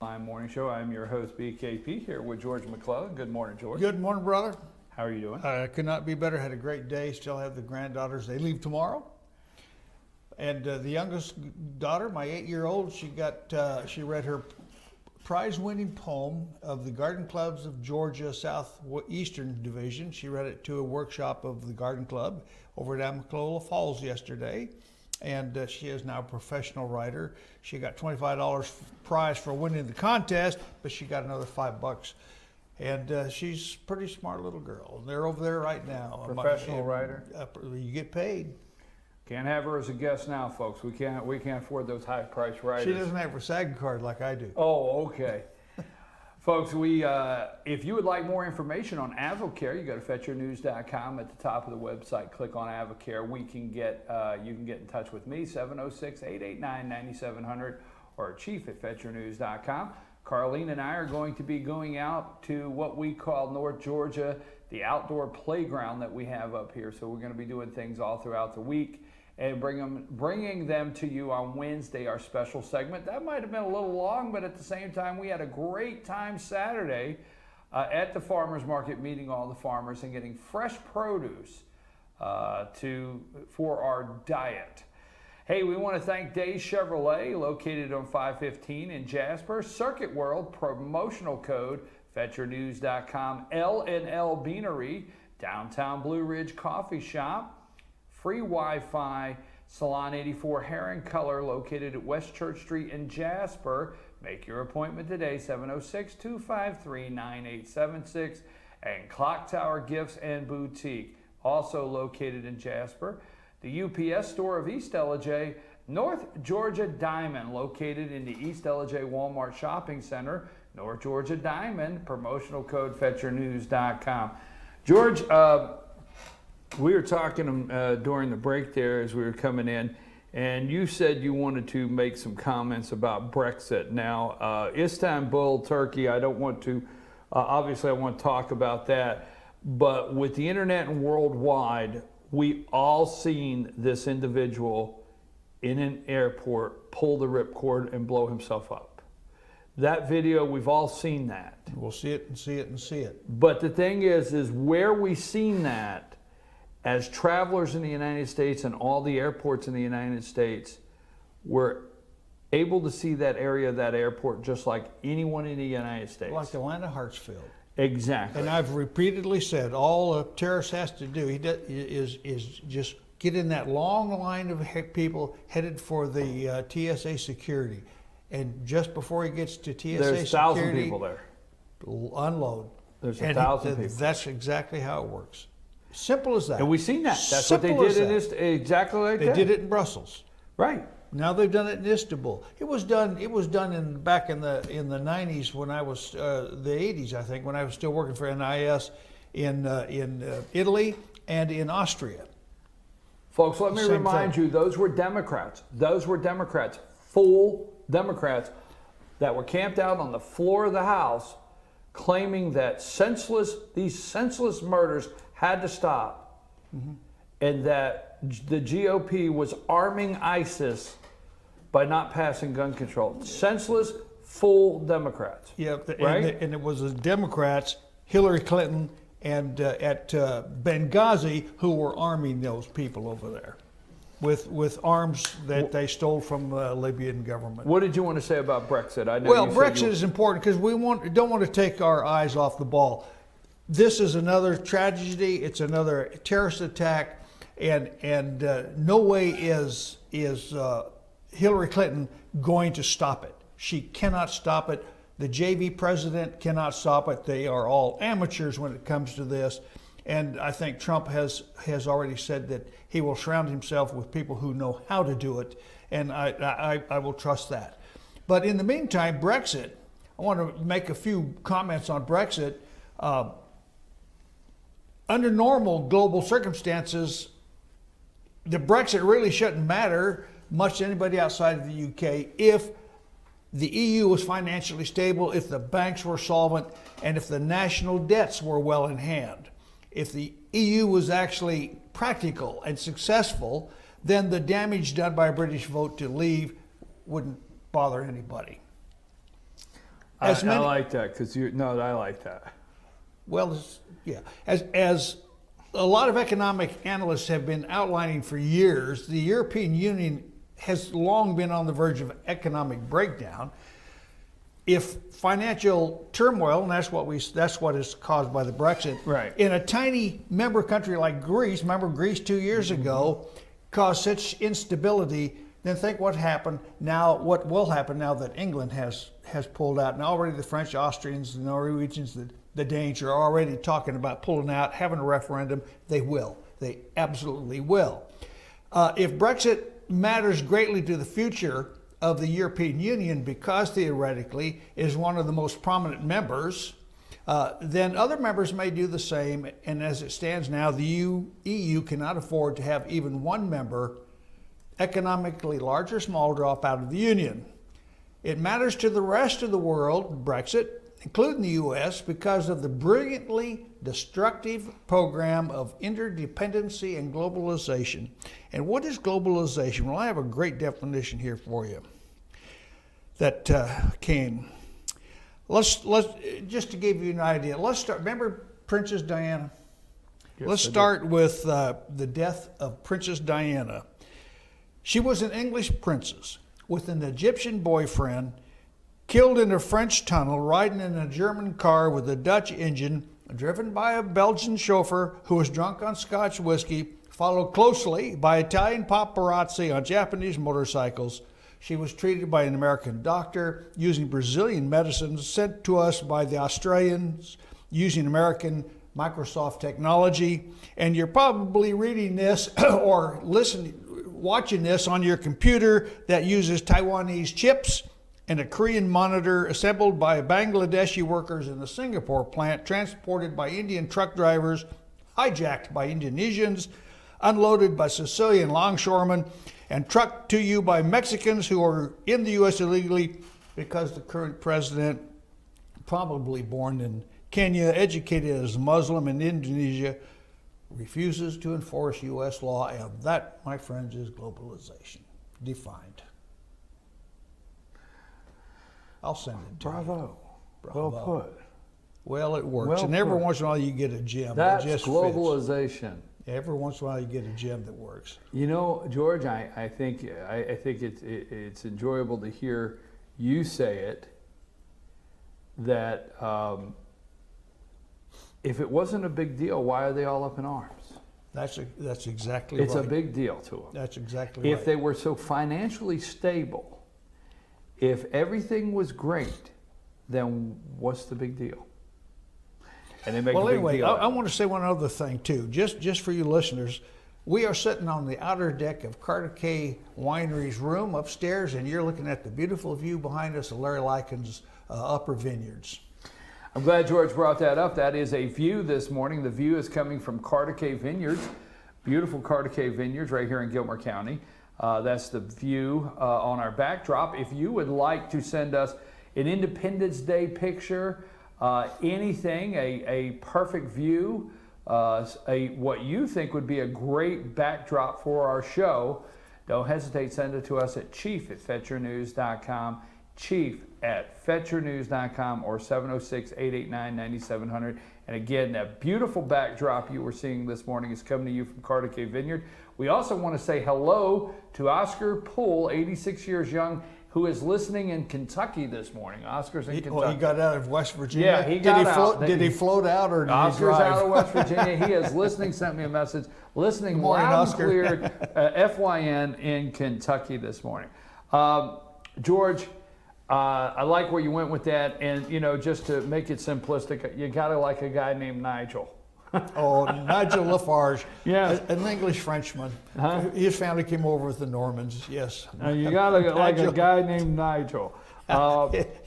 Morning Show. I'm your host, BKP, here with George McClellan. Good morning, George. Good morning, brother. How are you doing? Could not be better. Had a great day. Still have the granddaughters. They leave tomorrow. And the youngest daughter, my 8-year-old, she read her prize-winning poem of the Garden Clubs of Georgia Southeastern Division. She read it to a workshop of the Garden Club over at Amicalola Falls yesterday. And she is now a professional writer. She got $25 prize for winning the contest, but she got another $5. And she's a pretty smart little girl. They're over there right now. Professional writer? You get paid. Can't have her as a guest now, folks. We can't afford those high-priced writers. She doesn't have her SAG card like I do. Oh, okay. Folks, if you would like more information on AvoCare, you go to fetchyournews.com. At the top of the website, click on AvoCare. You can get in touch with me, 706-889-9700, or chief at fetchyournews.com. Carlene and I are going to be going out to what we call North Georgia, the outdoor playground that we have up here. So we're going to be doing things all throughout the week and bringing them to you on Wednesday, our special segment. That might have been a little long, but at the same time, we had a great time Saturday at the farmers market, meeting all the farmers and getting fresh produce for our diet. Hey, we want to thank Days Chevrolet, located on 515 in Jasper. Circuit World, promotional code, fetchyournews.com. L&L Beanery, downtown Blue Ridge Coffee Shop. Free Wi-Fi, Salon 84 Hair and Color, located at West Church Street in Jasper. Make your appointment today, 706-253-9876. And Clock Tower Gifts and Boutique, also located in Jasper. The UPS store of East LJ, North Georgia Diamond, located in the East LJ Walmart Shopping Center. North Georgia Diamond, promotional code fetchyournews.com. George, we were talking during the break there as we were coming in, and you said you wanted to make some comments about Brexit. Now, Istanbul, Turkey, I don't want to, obviously I want to talk about that, but with the internet and worldwide, we all seen this individual in an airport pull the ripcord and blow himself up. That video, we've all seen that. We'll see it and see it and see it. But the thing is where we seen that, as travelers in the United States and all the airports in the United States, we're able to see that area, that airport, just like anyone in the United States. Like Atlanta Hartsfield. Exactly. And I've repeatedly said, all a terrorist has to do is just get in that long line of people headed for the TSA security. And just before he gets to TSA There's security, 1,000 people there. Unload. There's 1,000 people. That's exactly how it works. Simple as that. And we've seen that. That's Simple what they did as in that. this, exactly like They that. did it in Brussels. Right. Now they've done it in Istanbul. It was done back in the 90s when I was the 80s, I think, when I was still working for NIS in Italy and in Austria. Folks, let me remind you, those were Democrats. Those were Democrats, full Democrats, that were camped out on the floor of the House claiming that these senseless murders had to stop, and that the GOP was arming ISIS by not passing gun control. Senseless, full Democrats. Yeah, right? And it was the Democrats, Hillary Clinton, and at Benghazi, who were arming those people over there with arms that they stole from the Libyan government. What did you want to say about Brexit? I know well, Brexit is important because we don't want to take our eyes off the ball. This is another tragedy. It's another terrorist attack, and no way is Hillary Clinton going to stop it. She cannot stop it. The JV president cannot stop it. They are all amateurs when it comes to this. And I think Trump has already said that he will surround himself with people who know how to do it, and I will trust that. But in the meantime, Brexit, I want to make a few comments on Brexit. Under normal global circumstances, the Brexit really shouldn't matter much to anybody outside of the UK if the EU was financially stable, if the banks were solvent, and if the national debts were well in hand. If the EU was actually practical and successful, then the damage done by a British vote to leave wouldn't bother anybody. I like that because I like that. Well, yeah. As a lot of economic analysts have been outlining for years, the European Union has long been on the verge of economic breakdown. If financial turmoil, and that's what is caused by the Brexit, right, in a tiny member country like Greece, remember Greece 2 years ago, caused such instability, then think what will happen now that England has pulled out. And already the French, Austrians, the Norwegians, the Danes are already talking about pulling out, having a referendum. They will. They absolutely will. If Brexit matters greatly to the future of the European Union because theoretically it is one of the most prominent members, then other members may do the same. And as it stands now, the EU cannot afford to have even one member, economically large or small, drop out of the Union. It matters to the rest of the world, Brexit, including the U.S., because of the brilliantly destructive program of interdependency and globalization. And what is globalization? Well, I have a great definition here for you that came. Let's just to give you an idea. Let's start. Remember Princess Diana? Yes, let's start with the death of Princess Diana. She was an English princess with an Egyptian boyfriend, killed in a French tunnel, riding in a German car with a Dutch engine, driven by a Belgian chauffeur who was drunk on Scotch whiskey, followed closely by Italian paparazzi on Japanese motorcycles. She was treated by an American doctor using Brazilian medicines sent to us by the Australians using American Microsoft technology. And you're probably reading this or watching this on your computer that uses Taiwanese chips and a Korean monitor assembled by Bangladeshi workers in the Singapore plant, transported by Indian truck drivers, hijacked by Indonesians, unloaded by Sicilian longshoremen, and trucked to you by Mexicans who are in the U.S. illegally because the current president, probably born in Kenya, educated as a Muslim in Indonesia, refuses to enforce U.S. law. And that, my friends, is globalization, defined. I'll send it to you. Bravo. Bravo. Well put. Well, it works. Well and every put. once in a while you get a gem That's that just globalization. fits. Every once in a while you get a gem that works. You know, George, I think it's enjoyable to hear you say it, that if it wasn't a big deal, why are they all up in arms? That's exactly It's right. a big deal to them. That's exactly right. If they were so financially stable, if everything was great, then what's the big deal? And they make well, a big anyway, deal. I want to say one other thing too, just for you listeners. We are sitting on the outer deck of Carter K Winery's room upstairs, and you're looking at the beautiful view behind us of Larry Lycan's upper vineyards. I'm glad George brought that up. That is a view this morning. The view is coming from Carter K Vineyards, beautiful Carter K Vineyards right here in Gilmer County. That's the view on our backdrop. If you would like to send us an Independence Day picture, anything, a perfect view, what you think would be a great backdrop for our show, don't hesitate, send it to us at chief@fetchernews.com, chief@fetchernews.com, or 706-889-9700. And again, that beautiful backdrop you were seeing this morning is coming to you from Carter K Vineyard. We also want to say hello to Oscar Poole, 86 years young, who is listening in Kentucky this morning. Oscar's in Kentucky. Oh, he got out of West Virginia? Yeah, he got out. Did he float out or did Oscar's he drive? out of West Virginia. He is listening, sent me a message, listening Good morning, loud Oscar. and clear, FYN in Kentucky this morning. George, I like where you went with that, and just to make it simplistic, you gotta like a guy named Nigel. Oh, Nigel Lafarge, Yeah. an English Frenchman. Huh? His family came over with the Normans, yes. You gotta like a guy named Nigel.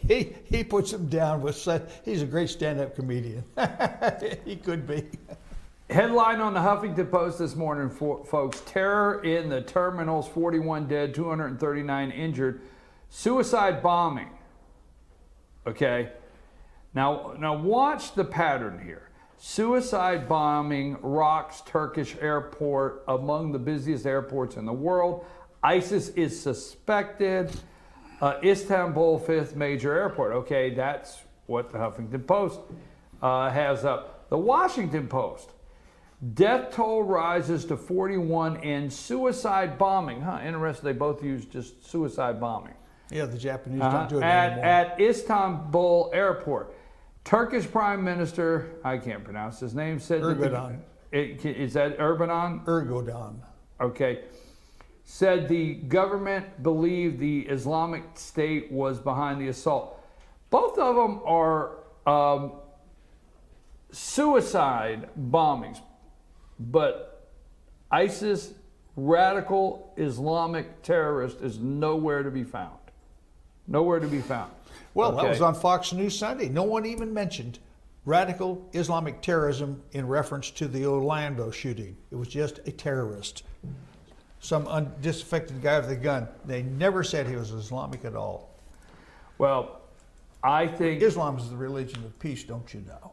He puts him down with he's a great stand-up comedian. He could be. Headline on the Huffington Post this morning, folks: terror in the terminals, 41 dead, 239 injured. Suicide bombing. Okay. Now watch the pattern here. Suicide bombing rocks Turkish airport, among the busiest airports in the world. ISIS is suspected. Istanbul, fifth major airport. Okay, that's what the Huffington Post has up. The Washington Post. Death toll rises to 41 in suicide bombing. Huh, interesting. They both use just suicide bombing. Yeah, the Japanese don't do it anymore. At Istanbul airport. Turkish Prime Minister, I can't pronounce his name, said Erdogan. Is that Erdogan? Erdogan. Okay. Said the government believed the Islamic State was behind the assault. Both of them are suicide bombings, but ISIS, radical Islamic terrorist, is nowhere to be found. Nowhere to be found. Well, Okay. that was on Fox News Sunday. No one even mentioned radical Islamic terrorism in reference to the Orlando shooting. It was just a terrorist. Some disaffected guy with a gun. They never said he was Islamic at all. Well, I think Islam is the religion of peace, don't you know?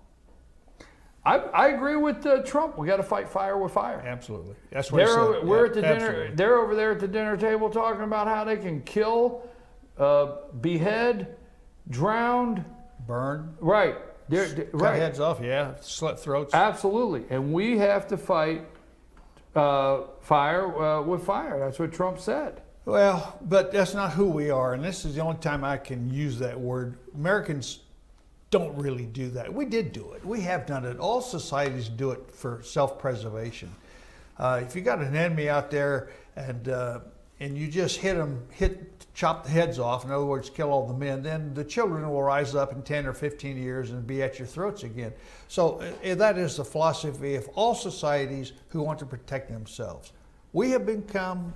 I agree with Trump. We got to fight fire with fire. Absolutely. That's what he said. We're at the dinner. Absolutely. They're over there at the dinner table talking about how they can kill, behead, drown, Burn. right. Cut Right. heads off, yeah. Slit throats. Absolutely, and we have to fight fire with fire. That's what Trump said. Well, but that's not who we are, and this is the only time I can use that word. Americans don't really do that. We did do it. We have done it. All societies do it for self-preservation. If you got an enemy out there and you just chop the heads off, in other words, kill all the men, then the children will rise up in 10 or 15 years and be at your throats again. So that is the philosophy of all societies who want to protect themselves. We have become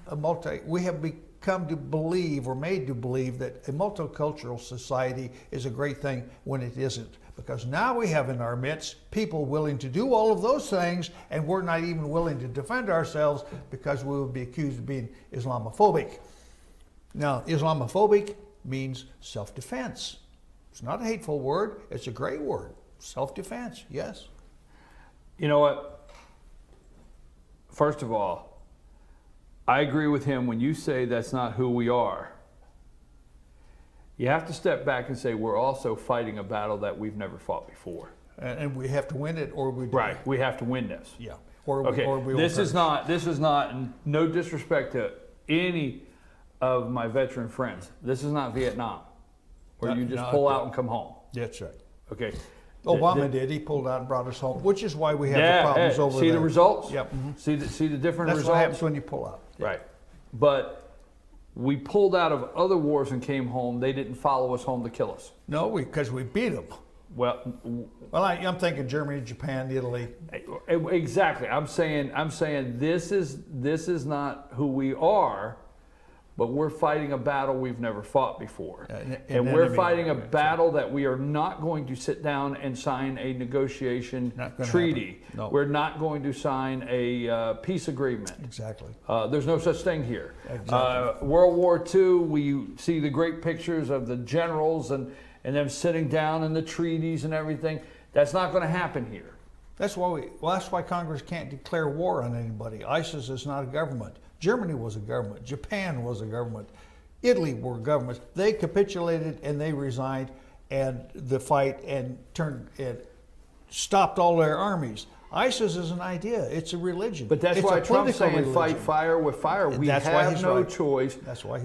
to believe, or made to believe, that a multicultural society is a great thing when it isn't. Because now we have in our midst people willing to do all of those things, and we're not even willing to defend ourselves because we will be accused of being Islamophobic. Now, Islamophobic means self-defense. It's not a hateful word, it's a great word. Self-defense, yes. You know what? First of all, I agree with him when you say that's not who we are. You have to step back and say we're also fighting a battle that we've never fought before. And we have to win it, or we don't. Right. We have to win this. Yeah. Or Okay. we This is not, no disrespect to any of my veteran friends. This is not Vietnam, where you just pull out and come home. That's right. Okay. Obama did. He pulled out and brought us home, which is why we have the Yeah. problems over See there. the results? Yep. Mhm. See the different That's results? what happens when you pull out. Right. But we pulled out of other wars and came home. They didn't follow us home to kill us. No, because we beat them. Well, I'm thinking Germany, Japan, Italy. exactly. I'm saying this is not who we are, but we're fighting a battle we've never fought before. And we're fighting a battle that we are not going to sit down and sign a negotiation treaty. No. We're not going to sign a peace agreement. Exactly. There's no such thing here. Exactly. World War II, we see the great pictures of the generals and them sitting down and the treaties and everything. That's not going to happen here. That's why Congress can't declare war on anybody. ISIS is not a government. Germany was a government. Japan was a government. Italy were governments. They capitulated and they resigned and the fight and stopped all their armies. ISIS is an idea. It's a religion. But that's why Trump's saying fight fire with fire. We have no choice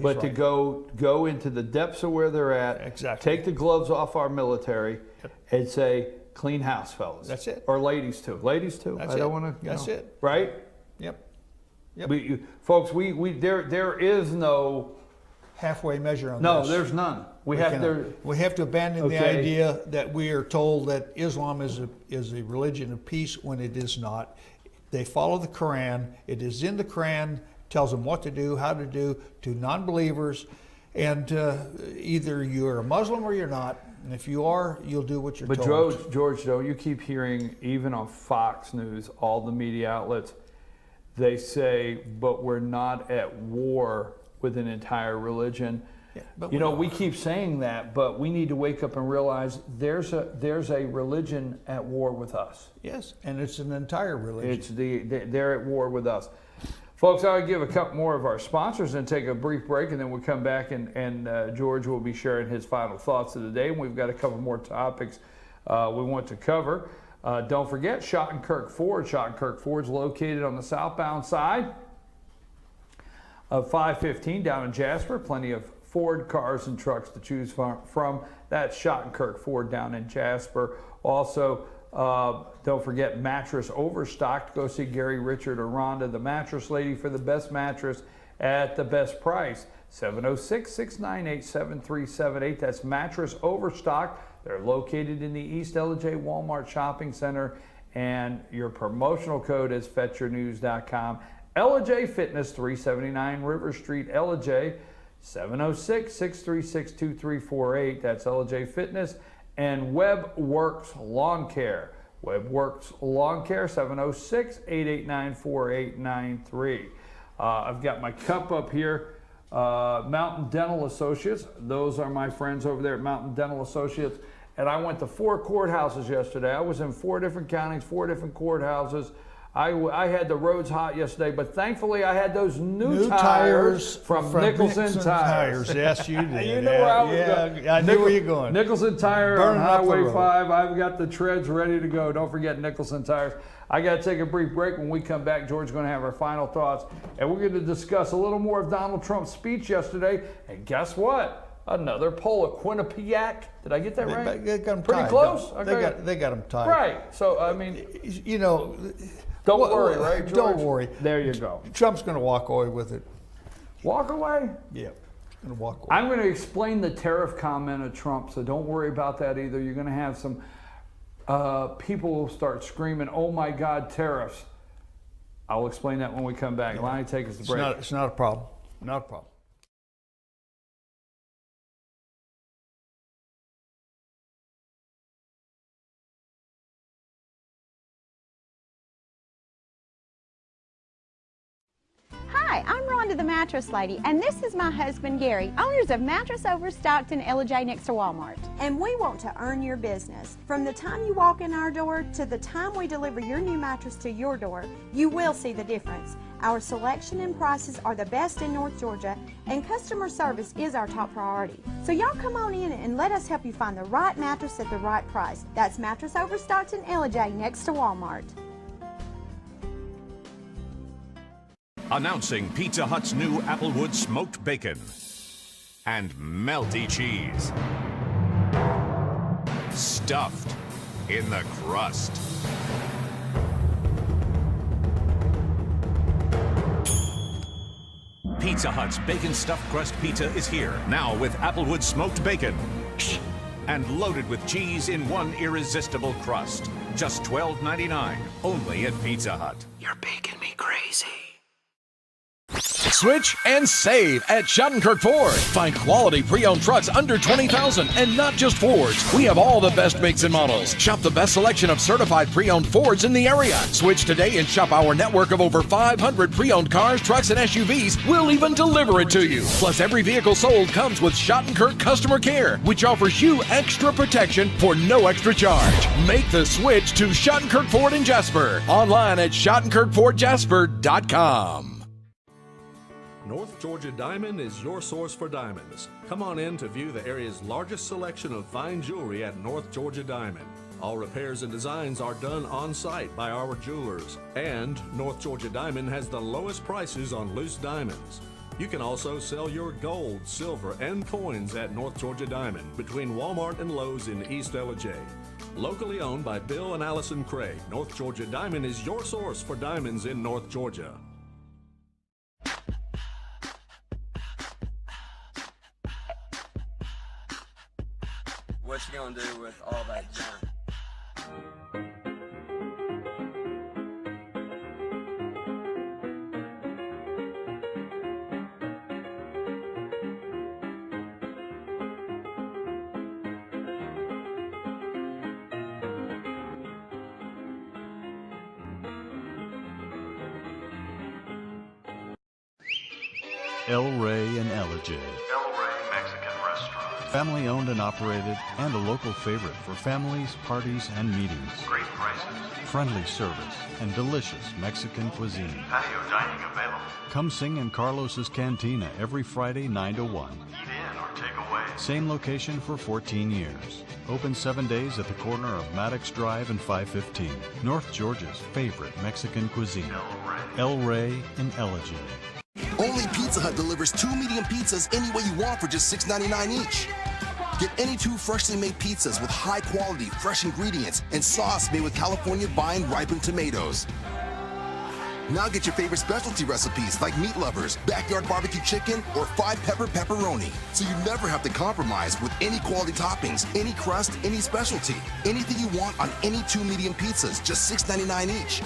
but to go into the depths of where they're at, exactly. Take the gloves off our military, and say, clean house, fellas. That's it. Or ladies too. Ladies too. That's I don't want to. That's it. Right? Yep. Folks, there is no halfway measure on this. No, there's none. We have to abandon the idea that we are told that Islam is a religion of peace when it is not. They follow the Quran. It is in the Quran, tells them what to do, how to do to non-believers, and either you're a Muslim or you're not. And if you are, you'll do what you're told. But George, don't you keep hearing, even on Fox News, all the media outlets, they say, but we're not at war with an entire religion. Yeah, we keep saying that, but we need to wake up and realize there's a religion at war with us. Yes, and it's an entire religion. They're at war with us. Folks, I'll give a couple more of our sponsors and take a brief break, and then we'll come back and George will be sharing his final thoughts of the day. And we've got a couple more topics we want to cover. Don't forget Schottenkirk Ford. Schottenkirk Ford is located on the southbound side of 515 down in Jasper. Plenty of Ford cars and trucks to choose from. That's Schottenkirk Ford down in Jasper. Also, don't forget Mattress Overstock. Go see Gary, Richard, or Rhonda, the mattress lady, for the best mattress at the best price. 706-698-7378. That's Mattress Overstock. They're located in the East LJ Walmart Shopping Center, and your promotional code is fetchernews.com. LJ Fitness, 379 River Street, LJ, 706-636-2348. That's LJ Fitness. And WebWorks Lawn Care. WebWorks Lawn Care, 706-889-4893. I've got my cup up here. Mountain Dental Associates. Those are my friends over there at Mountain Dental Associates. And I went to 4 courthouses yesterday. I was in 4 different counties, 4 different courthouses. I had the roads hot yesterday, but thankfully I had those new tires from Nicholson Tires. Yes, you did. You know where I was going. I knew where you're going. Nicholson Tire on Highway 5. I've got the treads ready to go. Don't forget Nicholson Tires. I got to take a brief break. When we come back, George's going to have our final thoughts, and we're going to discuss a little more of Donald Trump's speech yesterday. And guess what? Another poll at Quinnipiac. Did I get that right? They got them pretty tied. close. They got them tied. Right. So I mean, you know. Don't worry, right, George? Don't worry. There you go. Trump's going to walk away with it. Walk away? Yeah, he's going to walk away. I'm going to explain the tariff comment of Trump, so don't worry about that either. You're going to have some people will start screaming, "Oh my God, tariffs!" I'll explain that when we come back. Yeah. Lonnie, take us to break. It's not a problem. Not a problem. Hi, I'm Rhonda the Mattress Lady, and this is my husband Gary, owners of Mattress Overstocked in LJ next to Walmart. And we want to earn your business. From the time you walk in our door to the time we deliver your new mattress to your door, you will see the difference. Our selection and prices are the best in North Georgia, and customer service is our top priority. So y'all come on in and let us help you find the right mattress at the right price. That's Mattress Overstocked in LJ next to Walmart. Announcing Pizza Hut's new Applewood smoked bacon and melty cheese. Stuffed in the crust. Pizza Hut's bacon stuffed crust pizza is here, now with Applewood smoked bacon. And loaded with cheese in one irresistible crust. Just $12.99, only at Pizza Hut. You're making me crazy. Switch and save at Schottenkirk Ford. Find quality pre-owned trucks under $20,000 and not just Fords. We have all the best makes and models. Shop the best selection of certified pre-owned Fords in the area. Switch today and shop our network of over 500 pre-owned cars, trucks, and SUVs. We'll even deliver it to you. Plus, every vehicle sold comes with Schottenkirk Customer Care, which offers you extra protection for no extra charge. Make the switch to Schottenkirk Ford in Jasper. Online at SchottenkirkFordJasper.com. North Georgia Diamond is your source for diamonds. Come on in to view the area's largest selection of fine jewelry at North Georgia Diamond. All repairs and designs are done on site by our jewelers. And North Georgia Diamond has the lowest prices on loose diamonds. You can also sell your gold, silver, and coins at North Georgia Diamond between Walmart and Lowe's in East LJ. Locally owned by Bill and Allison Craig, North Georgia Diamond is your source for diamonds in North Georgia. What you gonna do with all that junk? El Rey and Ella J. El Rey Mexican Restaurant. Family owned and operated, and a local favorite for families, parties, and meetings. Great prices. Friendly service and delicious Mexican cuisine. Patio dining available. Come sing in Carlos's Cantina every Friday 9 to 1. Eat in or take away. Same location for 14 years. Open 7 days at the corner of Maddox Drive and 515. North Georgia's favorite Mexican cuisine. El Rey in Elegy. Only Pizza Hut delivers 2 medium pizzas any way you want for just $6.99 each. Get any 2 freshly made pizzas with high quality, fresh ingredients and sauce made with California vine ripened tomatoes. Now get your favorite specialty recipes like meat lovers, backyard barbecue chicken, or 5-pepper pepperoni. So you never have to compromise with any quality toppings, any crust, any specialty. Anything you want on any 2 medium pizzas, just $6.99 each.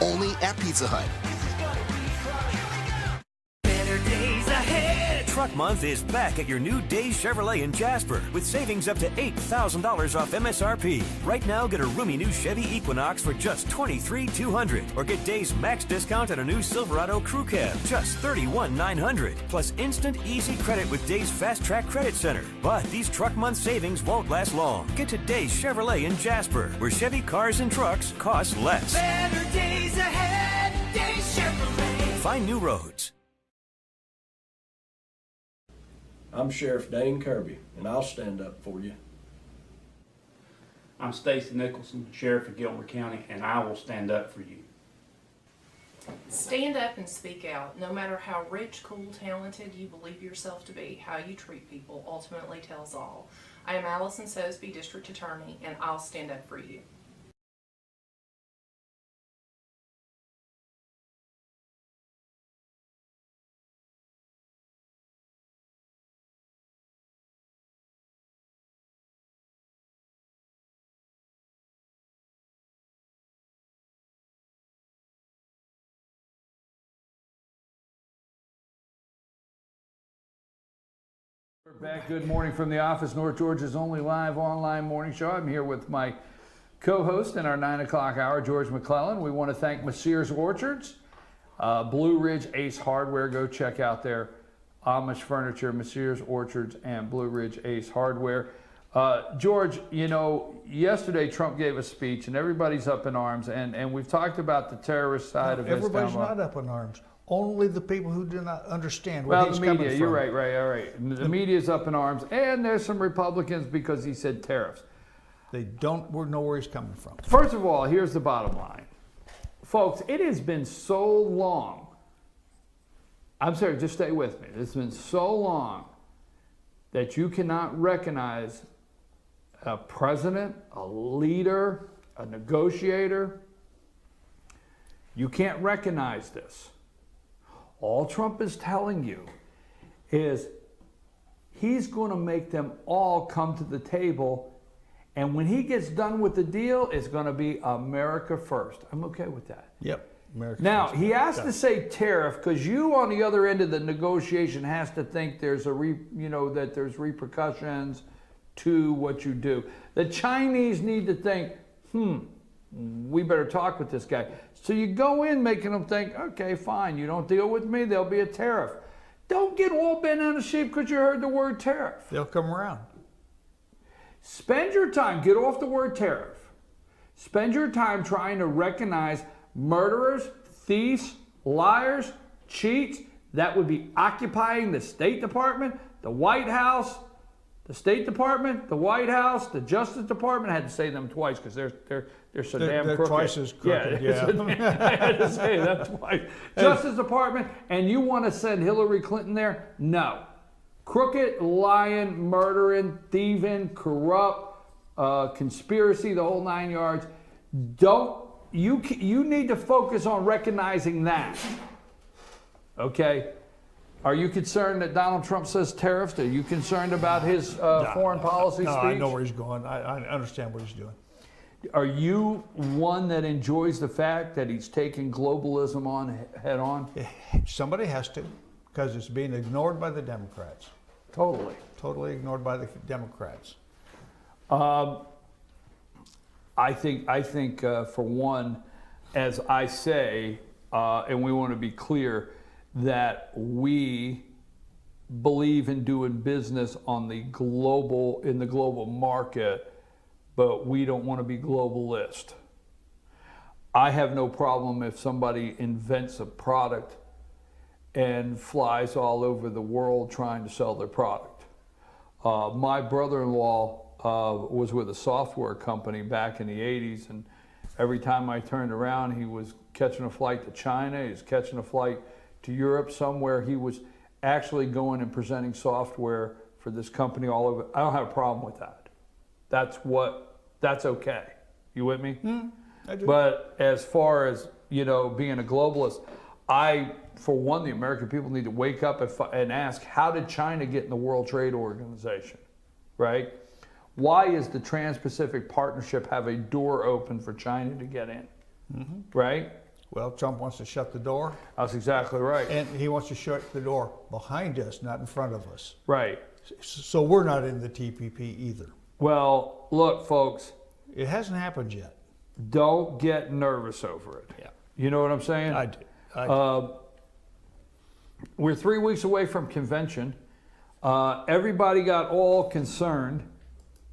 Only at Pizza Hut. Truck Month is back at your new Days Chevrolet in Jasper with savings up to $8,000 off MSRP. Right now, get a roomy new Chevy Equinox for just $23,200, or get Days max discount on a new Silverado Crew Cab, just $31,900, plus instant easy credit with Days Fast Track Credit Center. But these Truck Month savings won't last long. Get to Days Chevrolet in Jasper, where Chevy cars and trucks cost less. Better days ahead, Days Chevrolet. Find new roads. I'm Sheriff Dane Kirby, and I'll stand up for you. I'm Stacy Nicholson, Sheriff of Gilmer County, and I will stand up for you. Stand up and speak out. No matter how rich, cool, talented you believe yourself to be, how you treat people ultimately tells all. I am Allison Sosby, District Attorney, and I'll stand up for you. We're back. Good morning from the office, North Georgia's only live online morning show. I'm here with my co-host in our 9 o'clock hour, George McClellan. We want to thank Messrs. Orchards, Blue Ridge Ace Hardware. Go check out their Amish furniture, Messrs. Orchards and Blue Ridge Ace Hardware. George, you know, yesterday Trump gave a speech and everybody's up in arms, and we've talked about the terrorist side of this. Everybody's not up in arms. Only the people who do not understand where he's coming from. Well, the media, you're right, all right. The media's up in arms, and there's some Republicans because he said tariffs. They don't know where he's coming from. First of all, here's the bottom line. Folks, it has been so long. I'm sorry, just stay with me. It's been so long that you cannot recognize a president, a leader, a negotiator. You can't recognize this. All Trump is telling you is he's going to make them all come to the table, and when he gets done with the deal, it's going to be America first. I'm okay with that. Yep. America now, first. he has to say tariff because you on the other end of the negotiation has to think there's that there's repercussions to what you do. The Chinese need to think, we better talk with this guy. So you go in making them think, okay, fine, you don't deal with me, there'll be a tariff. Don't get all bent out of shape because you heard the word tariff. They'll come around. Spend your time, get off the word tariff. Spend your time trying to recognize murderers, thieves, liars, cheats. That would be occupying the State Department, the White House, the State Department, the White House, the Justice Department. I had to say them twice because they're so damn crooked. They're twice as crooked, yeah. I had to say that twice. Justice Department, and you want to send Hillary Clinton there? No. Crooked, lying, murdering, thieving, corrupt, conspiracy, the whole 9 yards. You need to focus on recognizing that. Okay? Are you concerned that Donald Trump says tariffs? Are you concerned about his foreign policy speech? I know where he's going. I understand what he's doing. Are you one that enjoys the fact that he's taking globalism on head on? Somebody has to, because it's being ignored by the Democrats. Totally. Totally ignored by the Democrats. I think for one, as I say, and we want to be clear, that we believe in doing business on the global market, but we don't want to be globalist. I have no problem if somebody invents a product and flies all over the world trying to sell their product. My brother-in-law was with a software company back in the 80s, and every time I turned around, he was catching a flight to China, he was catching a flight to Europe, somewhere he was actually going and presenting software for this company all over. I don't have a problem with that. That's okay. You with me? I do. But as far as, being a globalist, for one, the American people need to wake up and ask, how did China get in the World Trade Organization, right? Why is the Trans-Pacific Partnership have a door open for China to get in, right? Well, Trump wants to shut the door. That's exactly right. And he wants to shut the door behind us, not in front of us. Right. So we're not in the TPP either. Well, look, folks. It hasn't happened yet. Don't get nervous over it. Yeah. You know what I'm saying? I do. We're 3 weeks away from convention. Everybody got all concerned.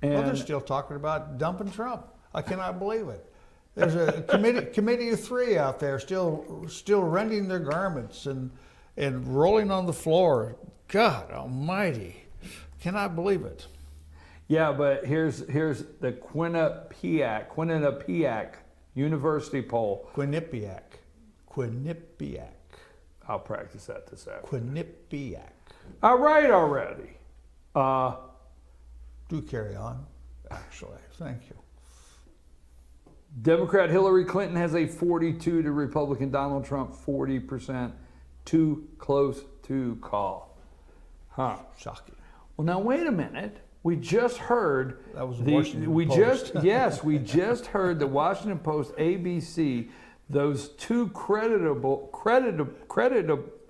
And Well, they're still talking about dumping Trump. I cannot believe it. There's a committee of 3 out there still rending their garments and rolling on the floor. God Almighty, cannot believe it. Yeah, but here's the Quinnipiac University poll. Quinnipiac. I'll practice that this afternoon. Quinnipiac. All right already. Do carry on, actually. Thank you. Democrat Hillary Clinton has a 42 to Republican Donald Trump 40%. Too close to call. Huh. Shocking. Well, now wait a minute. We just heard that was the Washington Post. we just heard the Washington Post, ABC, those two creditable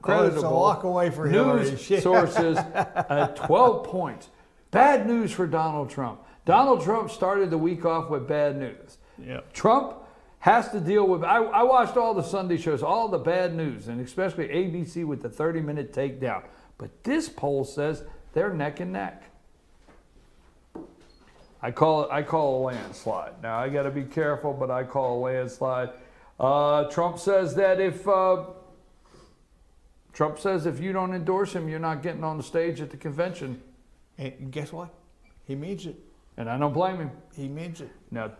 it's a walk away for news sources at 12 points. Bad news for Donald Trump. Donald Trump started the week off with bad news. Yep. Trump has to deal with, I watched all the Sunday shows, all the bad news, and especially ABC with the 30-minute takedown. But this poll says they're neck and neck. I call a landslide. Now, I got to be careful, but I call a landslide. Trump says that if you don't endorse him, you're not getting on the stage at the convention. And guess what? He means it. And I don't blame him. He means it. Now,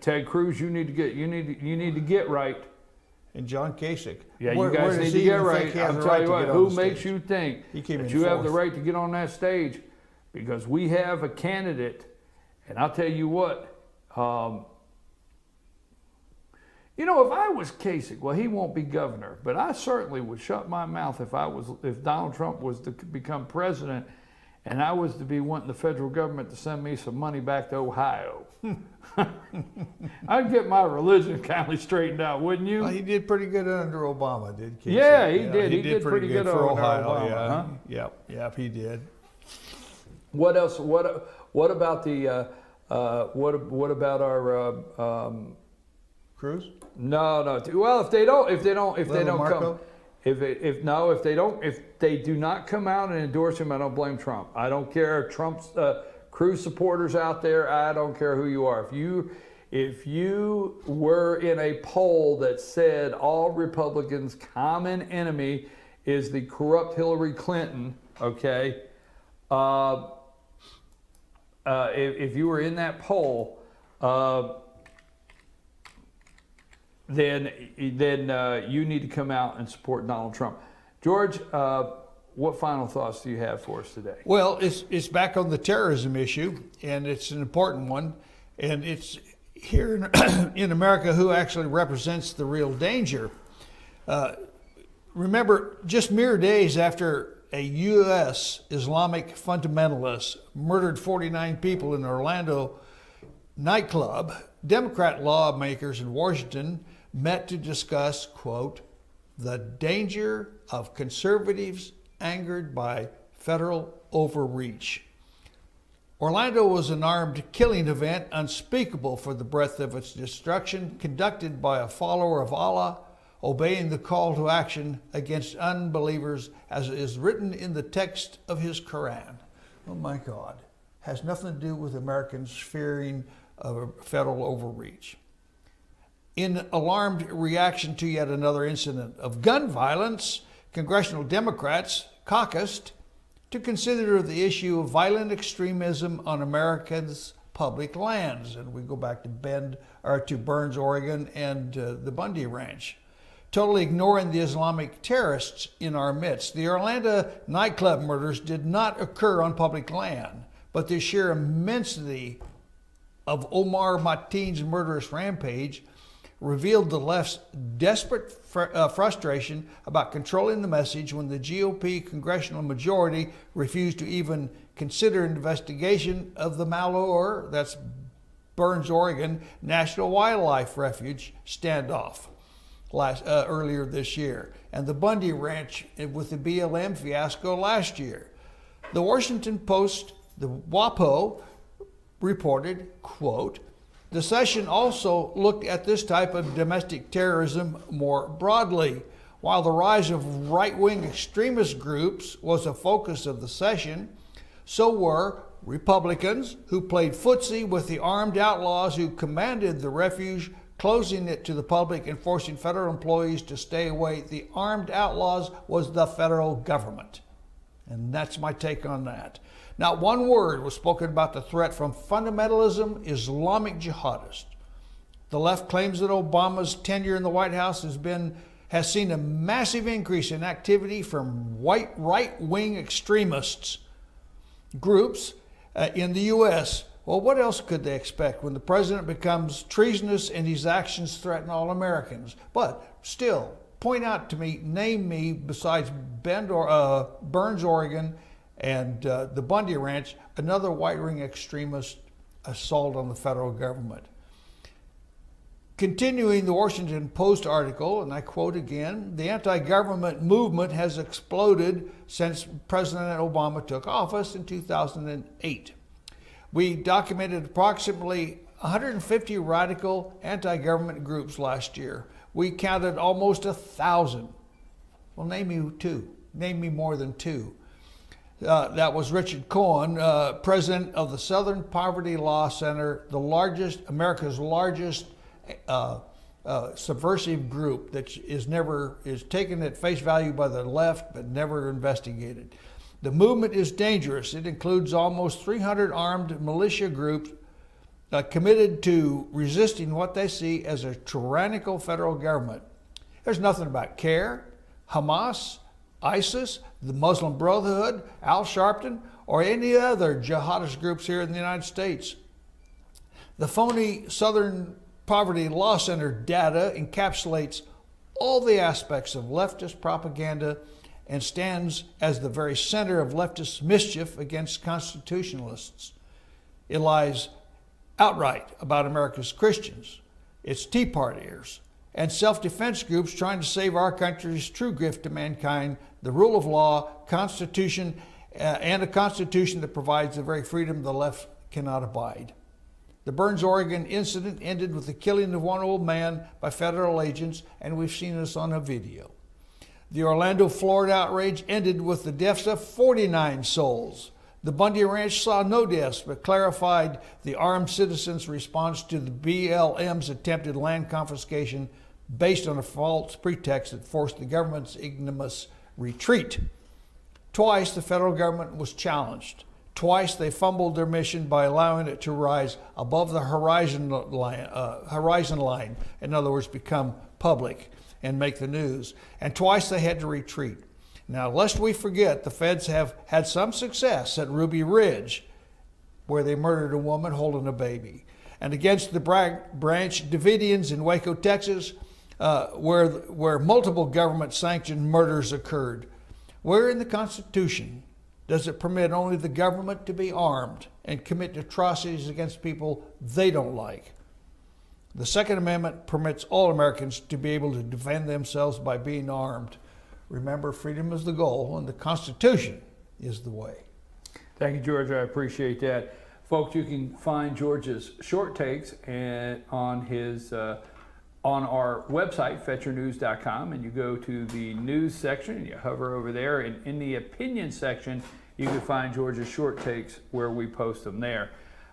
Ted Cruz, you need to get right. And John Kasich. Yeah, you guys need to get right. I'm telling you what, who makes you think that you have the right to get on that stage? Because we have a candidate, and I'll tell you what, if I was Kasich, well, he won't be governor, but I certainly would shut my mouth if Donald Trump was to become president and I was to be wanting the federal government to send me some money back to Ohio. I'd get my religion kind of straightened out, wouldn't you? Well, he did pretty good under Obama, did Kasich? Yeah, he did. He did pretty good for under Ohio. Obama. Yeah. Huh? Yep, he did. What else? What about the? What about our? Cruz? No. Well, if they don't come, if they do not come out and endorse him, I don't blame Trump. I don't care. Trump's Cruz supporters out there, I don't care who you are. If you were in a poll that said all Republicans' common enemy is the corrupt Hillary Clinton, okay? If you were in that poll, then you need to come out and support Donald Trump. George, what final thoughts do you have for us today? Well, it's back on the terrorism issue, and it's an important one, and it's here in America who actually represents the real danger. Remember, just mere days after a U.S. Islamic fundamentalist murdered 49 people in an Orlando nightclub, Democrat lawmakers in Washington met to discuss, quote, the danger of conservatives angered by federal overreach. Orlando was an armed killing event unspeakable for the breadth of its destruction, conducted by a follower of Allah obeying the call to action against unbelievers as is written in the text of his Quran. Oh my God. Has nothing to do with Americans fearing a federal overreach. In alarmed reaction to yet another incident of gun violence, congressional Democrats caucused to consider the issue of violent extremism on Americans' public lands. And we go back to Burns, Oregon, and the Bundy Ranch. Totally ignoring the Islamic terrorists in our midst. The Orlando nightclub murders did not occur on public land, but the sheer immensity of Omar Matin's murderous rampage revealed the left's desperate frustration about controlling the message when the GOP congressional majority refused to even consider an investigation of the Malheur, that's Burns, Oregon, National Wildlife Refuge standoff earlier this year, and the Bundy Ranch with the BLM fiasco last year. The Washington Post, the WAPO, reported, quote, the session also looked at this type of domestic terrorism more broadly. While the rise of right-wing extremist groups was a focus of the session, so were Republicans who played footsie with the armed outlaws who commanded the refuge, closing it to the public and forcing federal employees to stay away. The armed outlaws was the federal government. And that's my take on that. Not one word was spoken about the threat from fundamentalism Islamic jihadists. The left claims that Obama's tenure in the White House has seen a massive increase in activity from right-wing extremists groups in the U.S. Well, what else could they expect when the president becomes treasonous and his actions threaten all Americans? But still, point out to me, name me, besides Burns, Oregon, and the Bundy Ranch, another right-wing extremist assault on the federal government. Continuing the Washington Post article, and I quote again, the anti-government movement has exploded since President Obama took office in 2008. We documented approximately 150 radical anti-government groups last year. We counted almost 1,000. Well, name me two. Name me more than two. That was Richard Cohen, president of the Southern Poverty Law Center, America's largest subversive group that is taken at face value by the left but never investigated. The movement is dangerous. It includes almost 300 armed militia groups committed to resisting what they see as a tyrannical federal government. There's nothing about CARE, Hamas, ISIS, the Muslim Brotherhood, Al Sharpton, or any other jihadist groups here in the United States. The phony Southern Poverty Law Center data encapsulates all the aspects of leftist propaganda and stands as the very center of leftist mischief against constitutionalists. It lies outright about America's Christians, its Tea Partiers, and self-defense groups trying to save our country's true gift to mankind, the rule of law, constitution, and a constitution that provides the very freedom the left cannot abide. The Burns, Oregon incident ended with the killing of one old man by federal agents, and we've seen this on a video. The Orlando, Florida outrage ended with the deaths of 49 souls. The Bundy Ranch saw no deaths, but clarified the armed citizens' response to the BLM's attempted land confiscation based on a false pretext that forced the government's ignominious retreat. Twice the federal government was challenged. Twice they fumbled their mission by allowing it to rise above the horizon line, in other words, become public and make the news. And twice they had to retreat. Now, lest we forget, the feds have had some success at Ruby Ridge, where they murdered a woman holding a baby, and against the Branch Davidians in Waco, Texas, where multiple government-sanctioned murders occurred. Where in the Constitution does it permit only the government to be armed and commit atrocities against people they don't like? The Second Amendment permits all Americans to be able to defend themselves by being armed. Remember, freedom is the goal, and the Constitution is the way. Thank you, George. I appreciate that. Folks, you can find George's short takes on his on our website, fetchernews.com, and you go to the news section and you hover over there, and in the opinion section, you can find Georgia's short takes where we post them there.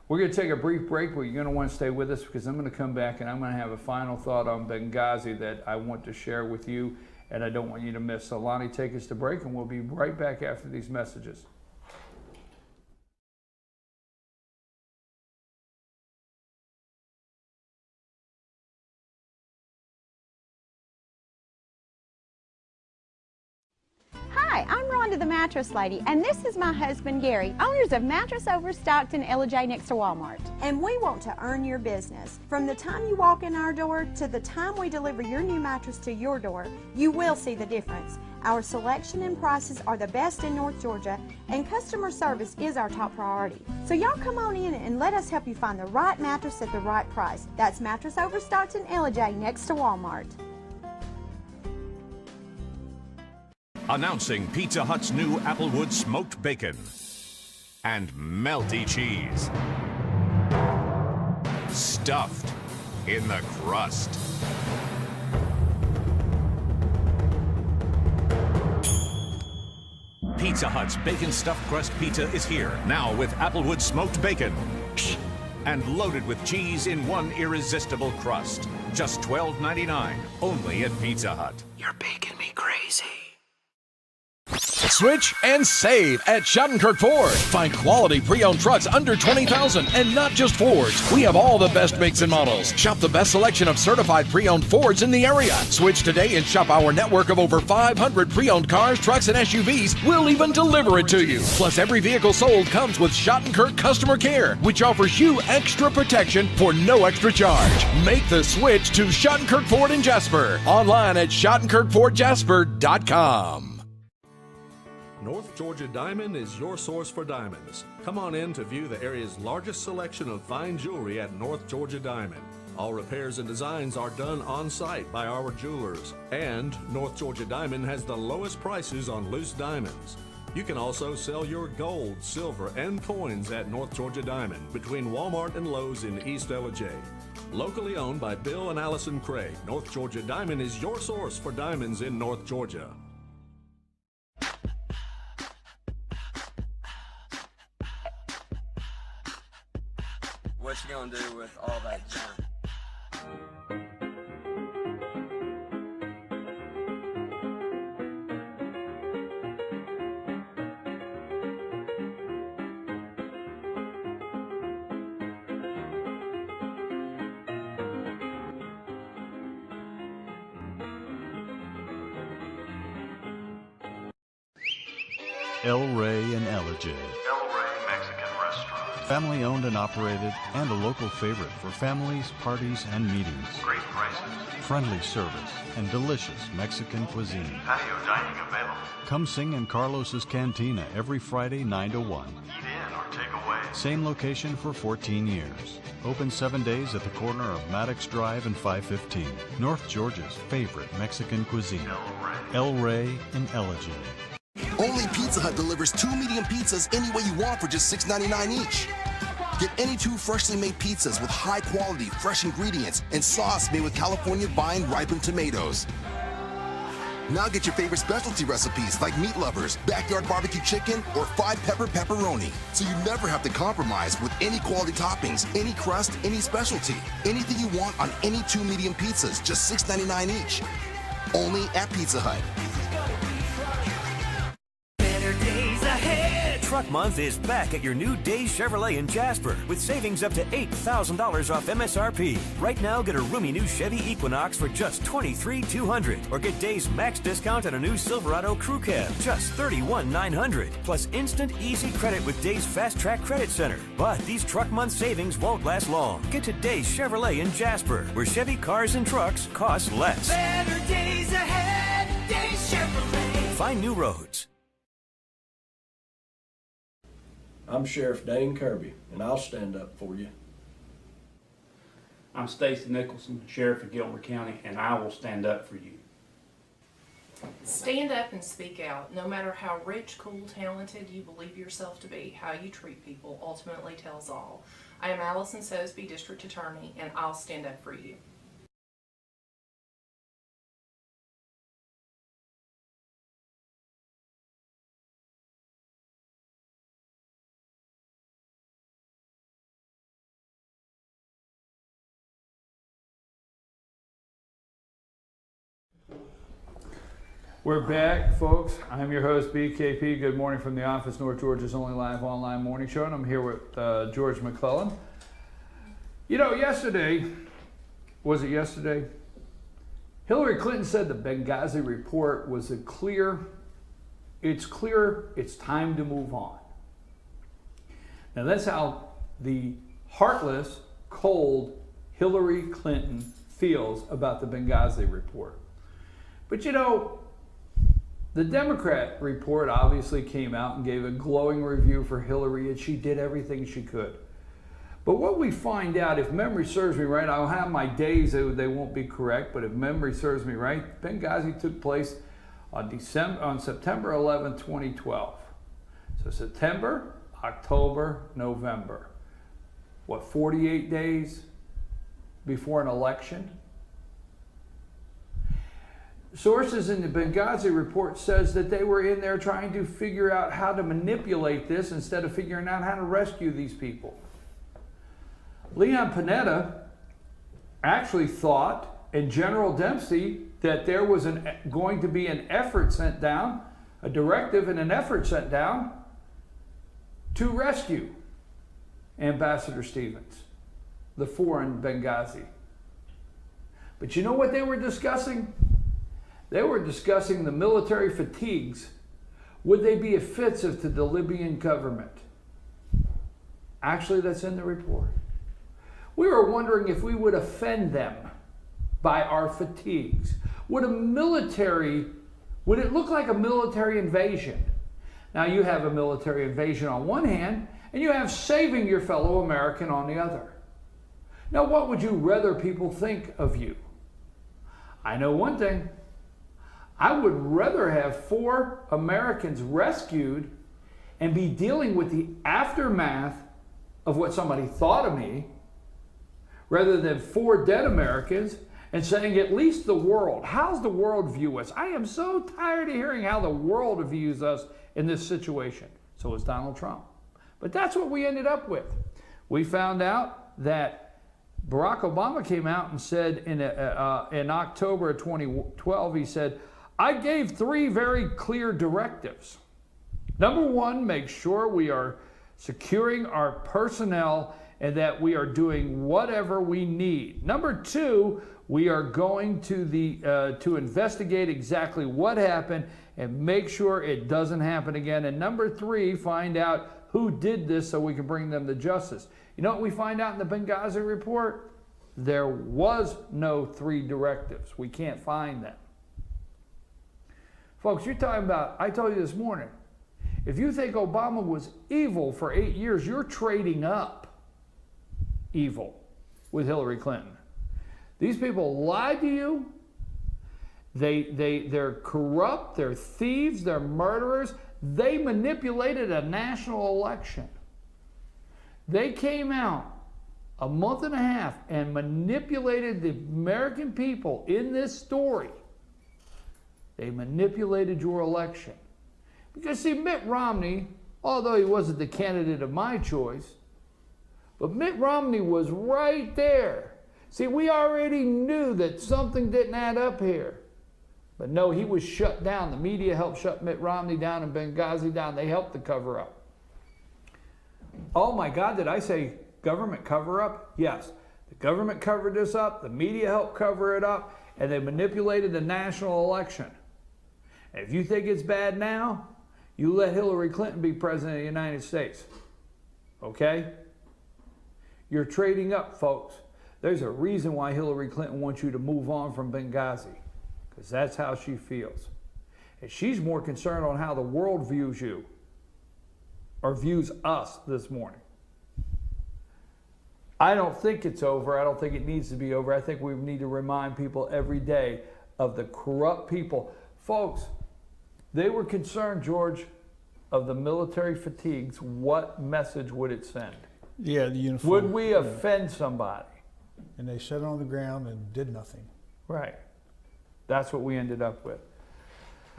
We're going to take a brief break, but you're going to want to stay with us because I'm going to come back and I'm going to have a final thought on Benghazi that I want to share with you, and I don't want you to miss. So Lonnie, take us to break, and we'll be right back after these messages. Hi, I'm Rhonda the Mattress Lady, and this is my husband Gary, owners of Mattress Overstocked in LJ next to Walmart. And we want to earn your business. From the time you walk in our door to the time we deliver your new mattress to your door, you will see the difference. Our selection and prices are the best in North Georgia, and customer service is our top priority. So y'all come on in and let us help you find the right mattress at the right price. That's Mattress Overstocked in LJ next to Walmart. Announcing Pizza Hut's new Applewood smoked bacon and melty cheese. Stuffed in the crust. Pizza Hut's bacon stuffed crust pizza is here, now with Applewood smoked bacon and loaded with cheese in one irresistible crust. Just $12.99, only at Pizza Hut. You're making me crazy. Switch and save at Shattenkirk Ford. Find quality pre-owned trucks under $20,000 and not just Fords. We have all the best makes and models. Shop the best selection of certified pre-owned Fords in the area. Switch today and shop our network of over 500 pre-owned cars, trucks, and SUVs. We'll even deliver it to you. Plus, every vehicle sold comes with Shattenkirk Customer Care, which offers you extra protection for no extra charge. Make the switch to Shattenkirk Ford in Jasper. Online at ShattenkirkFordJasper.com. North Georgia Diamond is your source for diamonds. Come on in to view the area's largest selection of fine jewelry at North Georgia Diamond. All repairs and designs are done on site by our jewelers. And North Georgia Diamond has the lowest prices on loose diamonds. You can also sell your gold, silver, and coins at North Georgia Diamond between Walmart and Lowe's in East LJ. Locally owned by Bill and Allison Craig, North Georgia Diamond is your source for diamonds in North Georgia. What you gonna do with all that junk? El Rey and Ellijay. El Rey Mexican Restaurant. Family owned and operated, and a local favorite for families, parties, and meetings. Great prices. Friendly service and delicious Mexican cuisine. Patio dining available. Come sing in Carlos's Cantina every Friday 9 to 1. Eat in or take away. Same location for 14 years. Open 7 days at the corner of Maddox Drive and 515. North Georgia's favorite Mexican cuisine. El Rey and Ellijay. Only Pizza Hut delivers 2 medium pizzas any way you want for just $6.99 each. Get any 2 freshly made pizzas with high quality, fresh ingredients and sauce made with California vine ripened tomatoes. Now get your favorite specialty recipes like meat lovers, backyard barbecue chicken, or 5-pepper pepperoni. So you never have to compromise with any quality toppings, any crust, any specialty. Anything you want on any 2 medium pizzas, just $6.99 each. Only at Pizza Hut. Truck Month is back at your new Days Chevrolet in Jasper with savings up to $8,000 off MSRP. Right now, get a roomy new Chevy Equinox for just $23,200, or get Days max discount on a new Silverado Crew Cab, just $31,900, plus instant easy credit with Days Fast Track Credit Center. But these Truck Month savings won't last long. Get to Days Chevrolet in Jasper, where Chevy cars and trucks cost less. Better days ahead, Days Chevrolet. Find new roads. I'm Sheriff Dane Kirby, and I'll stand up for you. I'm Stacy Nicholson, Sheriff of Gilmer County, and I will stand up for you. Stand up and speak out. No matter how rich, cool, talented you believe yourself to be, how you treat people ultimately tells all. I am Allison Sosby, District Attorney, and I'll stand up for you. We're back, folks. I'm your host, BKP. Good morning from the office, North Georgia's only live online morning show, and I'm here with George McClellan. You know, yesterday, was it yesterday? Hillary Clinton said the Benghazi report was it's clear, it's time to move on. Now that's how the heartless, cold Hillary Clinton feels about the Benghazi report. But you know, the Democrat report obviously came out and gave a glowing review for Hillary, and she did everything she could. But what we find out, if memory serves me right, I'll have my days, they won't be correct, but if memory serves me right, Benghazi took place on September 11, 2012. So September, October, November. What, 48 days before an election? Sources in the Benghazi report says that they were in there trying to figure out how to manipulate this instead of figuring out how to rescue these people. Leon Panetta actually thought, and General Dempsey, that there was going to be an effort sent down, a directive and an effort sent down to rescue Ambassador Stevens, the foreign Benghazi. But you know what they were discussing? They were discussing the military fatigues. Would they be offensive to the Libyan government? Actually, that's in the report. We were wondering if we would offend them by our fatigues. Would it look like a military invasion? Now you have a military invasion on one hand, and you have saving your fellow American on the other. Now what would you rather people think of you? I know one thing. I would rather have 4 Americans rescued and be dealing with the aftermath of what somebody thought of me, rather than 4 dead Americans and saying at least the world. How's the world view us? I am so tired of hearing how the world views us in this situation. So is Donald Trump. But that's what we ended up with. We found out that Barack Obama came out and said in October of 2012, he said, I gave 3 very clear directives. Number 1, make sure we are securing our personnel and that we are doing whatever we need. Number 2, we are going to investigate exactly what happened and make sure it doesn't happen again. And number 3, find out who did this so we can bring them to justice. You know what we find out in the Benghazi report? There was no 3 directives. We can't find them. Folks, you're talking about, I told you this morning, if you think Obama was evil for 8 years, you're trading up evil with Hillary Clinton. These people lied to you. They're corrupt, they're thieves, they're murderers. They manipulated a national election. They came out a month and a half and manipulated the American people in this story. They manipulated your election. Because see, Mitt Romney, although he wasn't the candidate of my choice, but Mitt Romney was right there. See, we already knew that something didn't add up here. But no, he was shut down. The media helped shut Mitt Romney down and Benghazi down. They helped the cover up. Oh my God, did I say government cover up? Yes. The government covered this up. The media helped cover it up. And they manipulated the national election. And if you think it's bad now, you let Hillary Clinton be president of the United States. Okay? You're trading up, folks. There's a reason why Hillary Clinton wants you to move on from Benghazi, because that's how she feels. And she's more concerned on how the world views you, or views us this morning. I don't think it's over. I don't think it needs to be over. I think we need to remind people every day of the corrupt people. Folks, they were concerned, George, of the military fatigues. What message would it send? Yeah, the uniform. Would we offend somebody? And they sat on the ground and did nothing. Right. That's what we ended up with.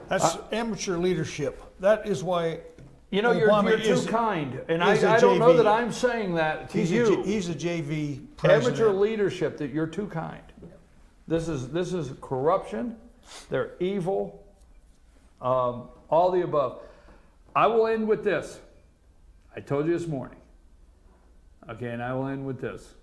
That's amateur leadership. That is why You know, you're too kind. And I don't know that I'm saying that to you. He's a JV president. Amateur leadership, that you're too kind. This is corruption. They're evil. all the above. I will end with this. I told you this morning. Okay, and I will end with this.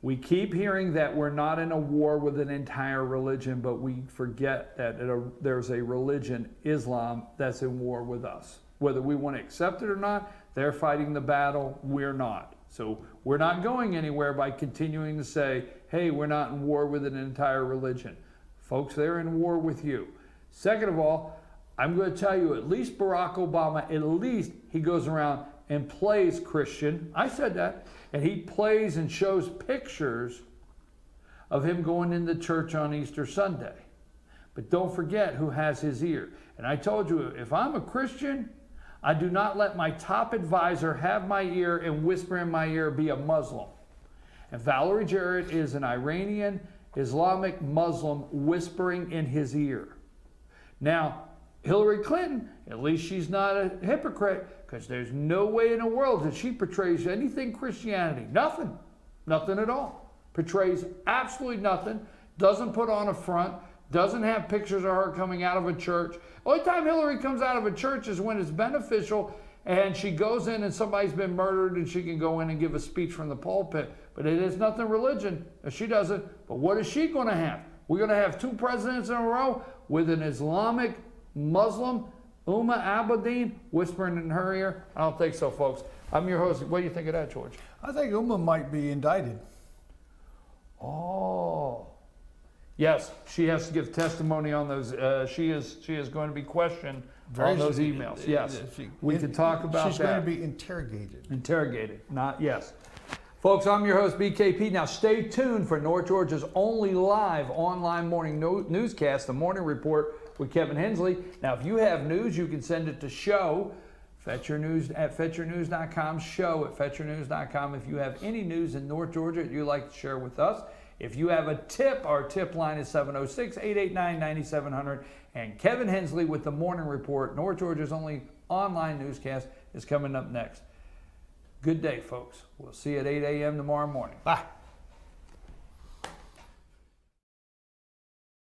We keep hearing that we're not in a war with an entire religion, but we forget that there's a religion, Islam, that's in war with us. Whether we want to accept it or not, they're fighting the battle, we're not. So we're not going anywhere by continuing to say, hey, we're not in war with an entire religion. Folks, they're in war with you. Second of all, I'm going to tell you, at least Barack Obama, at least he goes around and plays Christian. I said that. And he plays and shows pictures of him going into church on Easter Sunday. But don't forget who has his ear. And I told you, if I'm a Christian, I do not let my top advisor have my ear and whisper in my ear, be a Muslim. And Valerie Jarrett is an Iranian Islamic Muslim whispering in his ear. Now, Hillary Clinton, at least she's not a hypocrite, because there's no way in the world that she portrays anything Christianity. Nothing. Nothing at all. Portrays absolutely nothing. Doesn't put on a front. Doesn't have pictures of her coming out of a church. Only time Hillary comes out of a church is when it's beneficial and she goes in and somebody's been murdered and she can go in and give a speech from the pulpit. But it is nothing religion. She doesn't. But what is she going to have? We're going to have 2 presidents in a row with an Islamic Muslim, Uma Abedin, whispering in her ear? I don't think so, folks. I'm your host. What do you think of that, George? I think Uma might be indicted. Oh. Yes, she has to give testimony on those. She is going to be questioned on those emails. Yes, we can talk about that. She's going to be interrogated. Interrogated, not yes. Folks, I'm your host, BKP. Now stay tuned for North Georgia's only live online morning newscast, the Morning Report with Kevin Hensley. Now, if you have news, you can send it to show at fetchernews.com, show at fetchernews.com. If you have any news in North Georgia that you'd like to share with us. If you have a tip, our tip line is 706-889-9700. And Kevin Hensley with the Morning Report, North Georgia's only online newscast, is coming up next. Good day, folks. We'll see you at 8 a.m. tomorrow morning. Bye.